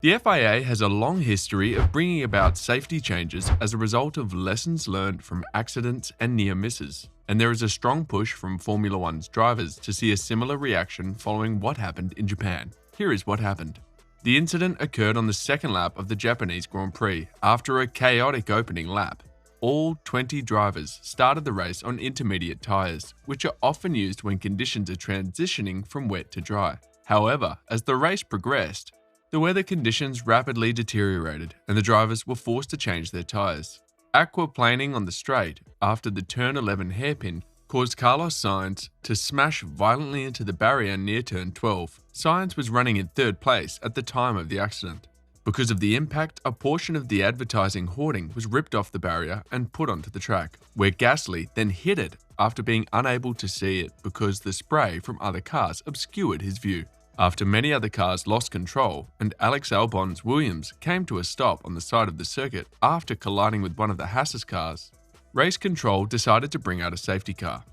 The FIA has a long history of bringing about safety changes as a result of lessons learned from accidents and near misses, and there is a strong push from Formula One's drivers to see a similar reaction following what happened in Japan. Here is what happened. The incident occurred on the second lap of the Japanese Grand Prix after a chaotic opening lap. All 20 drivers started the race on intermediate tyres, which are often used when conditions are transitioning from wet to dry. However, as the race progressed, the weather conditions rapidly deteriorated and the drivers were forced to change their tyres. Aquaplaning on the straight after the turn 11 hairpin caused Carlos Sainz to smash violently into the barrier near turn 12. Sainz was running in third place at the time of the accident. Because of the impact, a portion of the advertising hoarding was ripped off the barrier and put onto the track, where Gasly then hit it after being unable to see it because the spray from other cars obscured his view. After many other cars lost control and Alex Albon's Williams came to a stop on the side of the circuit after colliding with one of the Haas's cars, race control decided to bring out a safety car.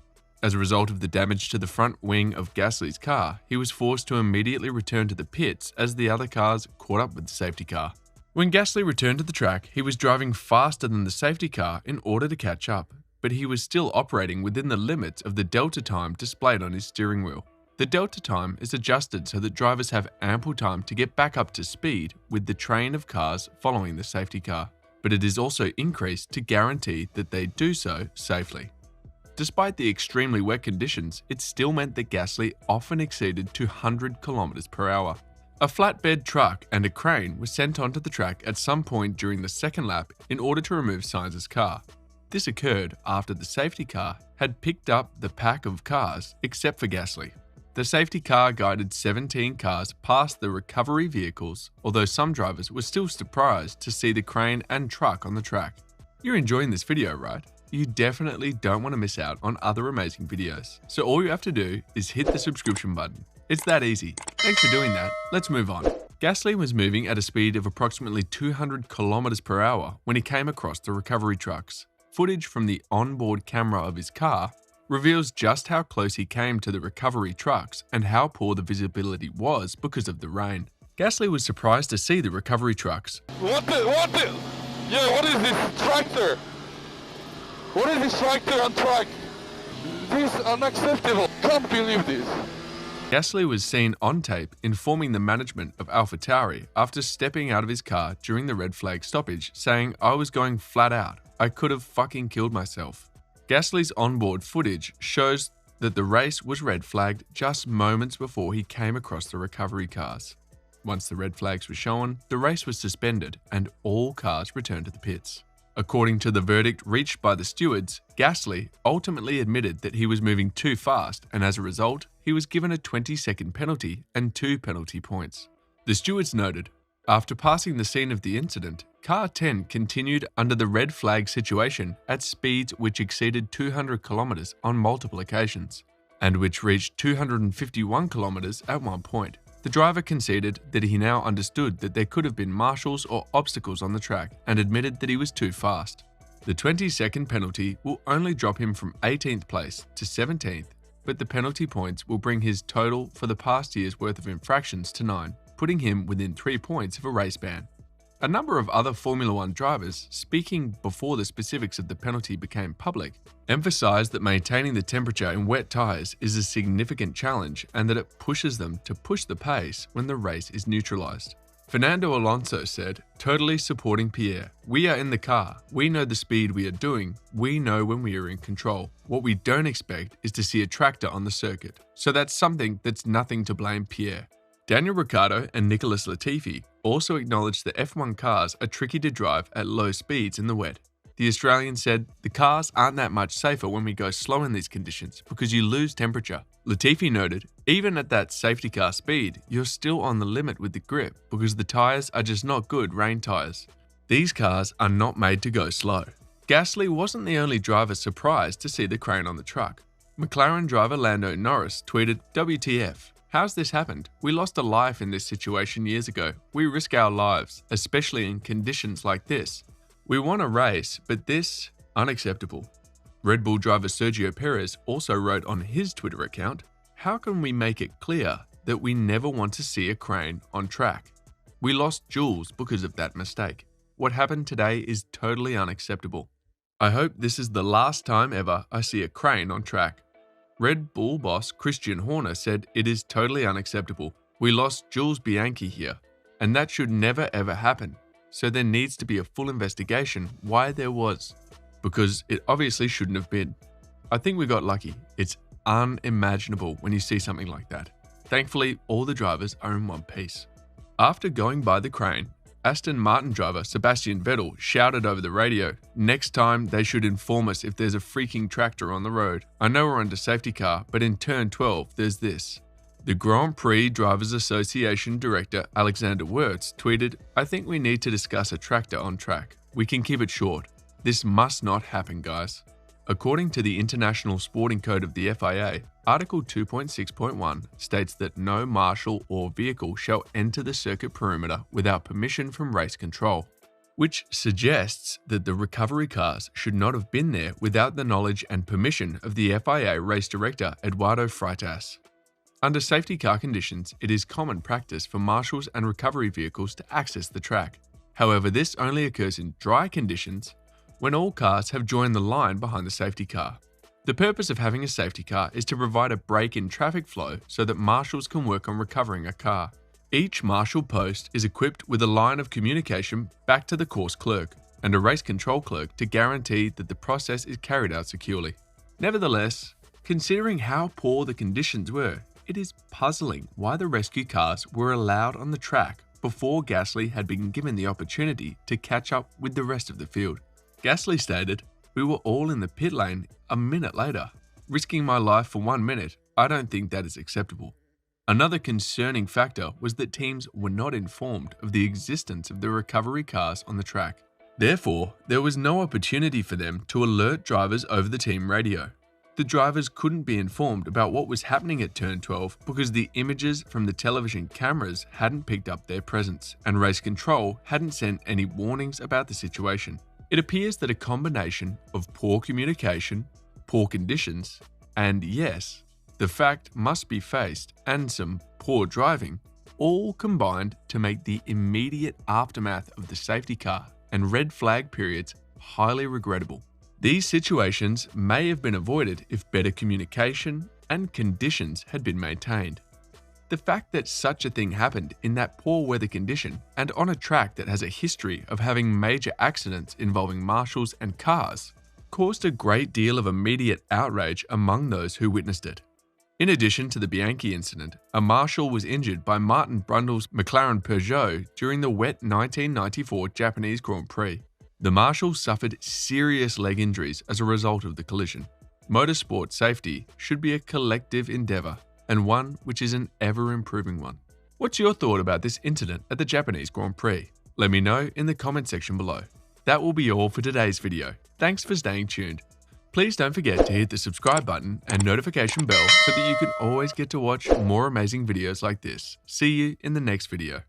As a result of the damage to the front wing of Gasly's car, he was forced to immediately return to the pits as the other cars caught up with the safety car. When Gasly returned to the track, he was driving faster than the safety car in order to catch up, but he was still operating within the limits of the delta time displayed on his steering wheel. The delta time is adjusted so that drivers have ample time to get back up to speed with the train of cars following the safety car, but it is also increased to guarantee that they do so safely. Despite the extremely wet conditions, it still meant that Gasly often exceeded 200 km per hour. A flatbed truck and a crane were sent onto the track at some point during the second lap in order to remove Sainz's car. This occurred after the safety car had picked up the pack of cars except for Gasly. The safety car guided 17 cars past the recovery vehicles, although some drivers were still surprised to see the crane and truck on the track. You're enjoying this video, right? You definitely don't want to miss out on other amazing videos. So all you have to do is hit the subscription button. It's that easy. Thanks for doing that. Let's move on. Gasly was moving at a speed of approximately 200 km per hour when he came across the recovery trucks. Footage from the onboard camera of his car reveals just how close he came to the recovery trucks and how poor the visibility was because of the rain. Gasly was surprised to see the recovery trucks. What is this tractor? What is this tractor on track? This is unacceptable. Can't believe this. Gasly was seen on tape informing the management of Alpha Tauri after stepping out of his car during the red flag stoppage, saying, "I was going flat out. I could have fucking killed myself." Gasly's onboard footage shows that the race was red flagged just moments before he came across the recovery cars. Once the red flags were shown, the race was suspended and all cars returned to the pits. According to the verdict reached by the stewards, Gasly ultimately admitted that he was moving too fast, and as a result, he was given a 20-second penalty and 2 penalty points. The stewards noted, after passing the scene of the incident, Car 10 continued under the red flag situation at speeds which exceeded 200 km on multiple occasions, and which reached 251 km at one point. The driver conceded that he now understood that there could have been marshals or obstacles on the track and admitted that he was too fast. The 20-second penalty will only drop him from 18th place to 17th, but the penalty points will bring his total for the past year's worth of infractions to 9, putting him within 3 points of a race ban. A number of other Formula One drivers, speaking before the specifics of the penalty became public, emphasized that maintaining the temperature in wet tyres is a significant challenge and that it pushes them to push the pace when the race is neutralized. Fernando Alonso said, "Totally supporting Pierre. We are in the car. We know the speed we are doing. We know when we are in control. What we don't expect is to see a tractor on the circuit. So that's something that's nothing to blame Pierre." Daniel Ricciardo and Nicholas Latifi also acknowledged that F1 cars are tricky to drive at low speeds in the wet. The Australian said, "The cars aren't that much safer when we go slow in these conditions because you lose temperature." Latifi noted, "Even at that safety car speed, you're still on the limit with the grip because the tyres are just not good rain tyres. These cars are not made to go slow." Gasly wasn't the only driver surprised to see the crane on the truck. McLaren driver Lando Norris tweeted, "WTF. How's this happened? We lost a life in this situation years ago. We risk our lives, especially in conditions like this. We won a race, but this, unacceptable." Red Bull driver Sergio Perez also wrote on his Twitter account, "How can we make it clear that we never want to see a crane on track?" We lost Jules because of that mistake. What happened today is totally unacceptable. I hope this is the last time ever I see a crane on track. Red Bull boss Christian Horner said it is totally unacceptable. We lost Jules Bianchi here, and that should never ever happen. So there needs to be a full investigation why there was, because it obviously shouldn't have been. I think we got lucky. It's unimaginable when you see something like that. Thankfully, all the drivers are in one piece. After going by the crane, Aston Martin driver Sebastian Vettel shouted over the radio, "Next time they should inform us if there's a freaking tractor on the road. I know we're under safety car, but in turn 12 there's this." The Grand Prix Drivers Association director Alexander Wirtz tweeted, "I think we need to discuss a tractor on track. We can keep it short. This must not happen, guys." According to the International Sporting Code of the FIA, Article 2.6.1 states that no marshal or vehicle shall enter the circuit perimeter without permission from race control, which suggests that the recovery cars should not have been there without the knowledge and permission of the FIA race director Eduardo Freitas. Under safety car conditions, it is common practice for marshals and recovery vehicles to access the track. However, this only occurs in dry conditions when all cars have joined the line behind the safety car. The purpose of having a safety car is to provide a break in traffic flow so that marshals can work on recovering a car. Each marshal post is equipped with a line of communication back to the course clerk and a race control clerk to guarantee that the process is carried out securely. Nevertheless, considering how poor the conditions were, it is puzzling why the rescue cars were allowed on the track before Gasly had been given the opportunity to catch up with the rest of the field. Gasly stated, "We were all in the pit lane a minute later. Risking my life for 1 minute, I don't think that is acceptable." Another concerning factor was that teams were not informed of the existence of the recovery cars on the track. Therefore, there was no opportunity for them to alert drivers over the team radio. The drivers couldn't be informed about what was happening at turn 12 because the images from the television cameras hadn't picked up their presence, and race control hadn't sent any warnings about the situation. It appears that a combination of poor communication, poor conditions, and yes, the fact must be faced, and some poor driving, all combined to make the immediate aftermath of the safety car and red flag periods highly regrettable. These situations may have been avoided if better communication and conditions had been maintained. The fact that such a thing happened in that poor weather condition and on a track that has a history of having major accidents involving marshals and cars caused a great deal of immediate outrage among those who witnessed it. In addition to the Bianchi incident, a marshal was injured by Martin Brundle's McLaren Peugeot during the wet 1994 Japanese Grand Prix. The marshal suffered serious leg injuries as a result of the collision. Motorsport safety should be a collective endeavour, and one which is an ever-improving one. What's your thought about this incident at the Japanese Grand Prix? Let me know in the comment section below. That will be all for today's video. Thanks for staying tuned. Please don't forget to hit the subscribe button and notification bell so that you can always get to watch more amazing videos like this. See you in the next video.